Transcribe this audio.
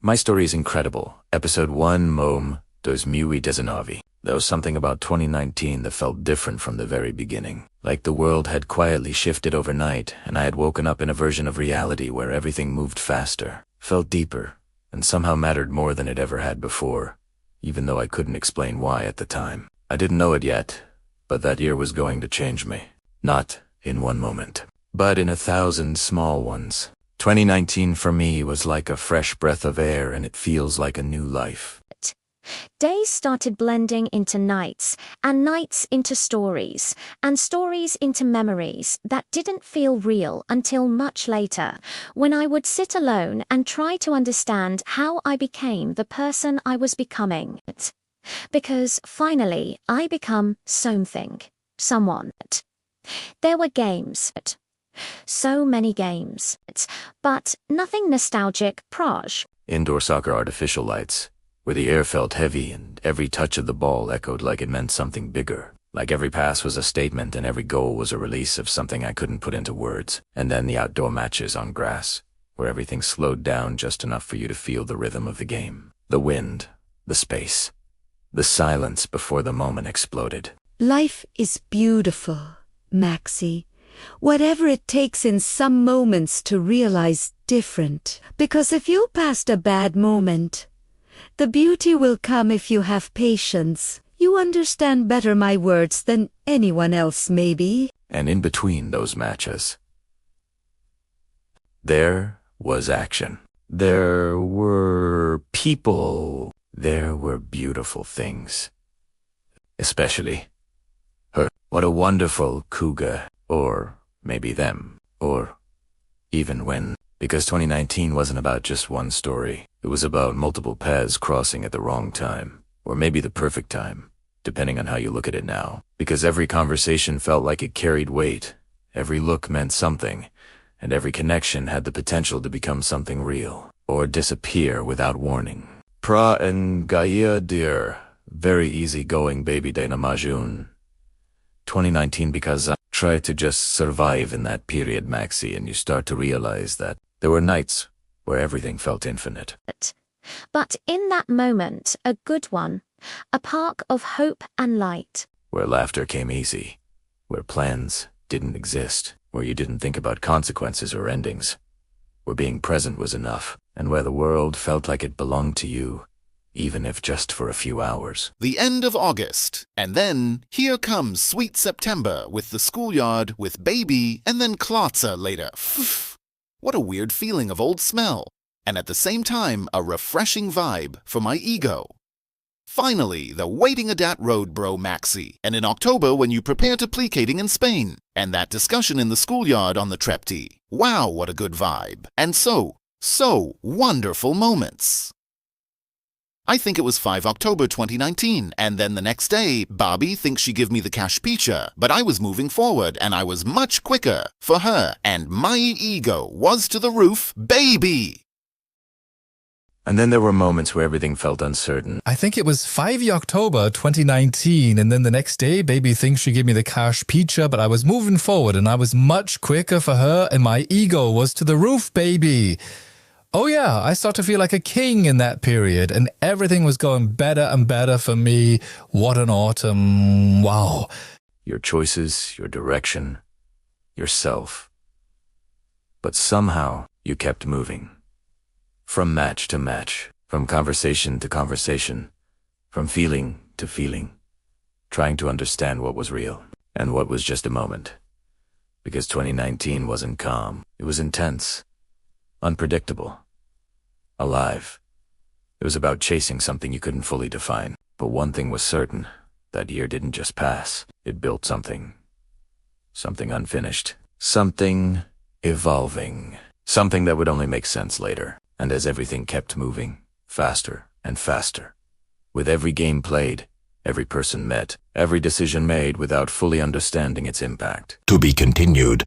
My story is incredible. Episode 1, MOMe, 2019. There was something about 2019 that felt different from the very beginning. Like the world had quietly shifted overnight, and I had woken up in a version of reality where everything moved faster, felt deeper, and somehow mattered more than it ever had before, even though I couldn't explain why at the time. I didn't know it yet, but that year was going to change me. Not in one moment, but in 1,000 small ones. 2019 for me was like a fresh breath of air, and it feels like a new life. Days started blending into nights, and nights into stories, and stories into memories that didn't feel real until much later, when I would sit alone and try to understand how I became the person I was becoming. Because finally, I become something, someone. There were games. So many games, but nothing nostalgic. Proj. Indoor soccer artificial lights, where the air felt heavy and every touch of the ball echoed like it meant something bigger. Like every pass was a statement and every goal was a release of something I couldn't put into words. And then the outdoor matches on grass, where everything slowed down just enough for you to feel the rhythm of the game. The wind, the space, the silence before the moment exploded. Life is beautiful, Maxie. Whatever it takes in some moments to realize different. Because if you passed a bad moment, the beauty will come if you have patience. You understand better my words than anyone else, maybe. And in between those matches, there was action. There were people. There were beautiful things. Especially her. What a wonderful cougar. Or maybe them. Or even when. Because 2019 wasn't about just one story. It was about multiple paths crossing at the wrong time. Or maybe the perfect time, depending on how you look at it now. Because every conversation felt like it carried weight. Every look meant something. And every connection had the potential to become something real. Or disappear without warning. Pra and Gaia dear. Very easy-going baby Dana Majun. 2019 because I tried to just survive in that period, Maxie, and you start to realize that there were nights where everything felt infinite. But in that moment, a good one, a park of hope and light. Where laughter came easy, where plans didn't exist, where you didn't think about consequences or endings, where being present was enough, and where the world felt like it belonged to you, even if just for a few hours. The end of August, and then here comes sweet September with the schoolyard, with baby, and then Klotzer later. What a weird feeling of old smell, and at the same time a refreshing vibe for my ego. Finally, the waiting at that road, bro Maxi, and in October when you prepare to placating in Spain, and that discussion in the schoolyard on the Trepti. Wow, what a good vibe. And so wonderful moments. I think it was 5 October 2019, and then the next day, Bobby thinks she give me the cash picture, but I was moving forward and I was much quicker for her, and my ego was to the roof, baby! And then there were moments where everything felt uncertain. I think it was 5 October 2019, and then the next day, baby thinks she gave me the cash picture, but I was moving forward and I was much quicker for her, and my ego was to the roof, baby! Oh yeah, I started to feel like a king in that period, and everything was going better and better for me. What an autumn. Wow. Your choices, your direction, yourself. But somehow, you kept moving. From match to match, from conversation to conversation, from feeling to feeling, trying to understand what was real, and what was just a moment. Because 2019 wasn't calm, it was intense. Unpredictable. Alive. It was about chasing something you couldn't fully define. But one thing was certain. That year didn't just pass. It built something. Something unfinished. Something evolving. Something that would only make sense later. And as everything kept moving, faster and faster. With every game played, every person met, every decision made without fully understanding its impact. To be continued.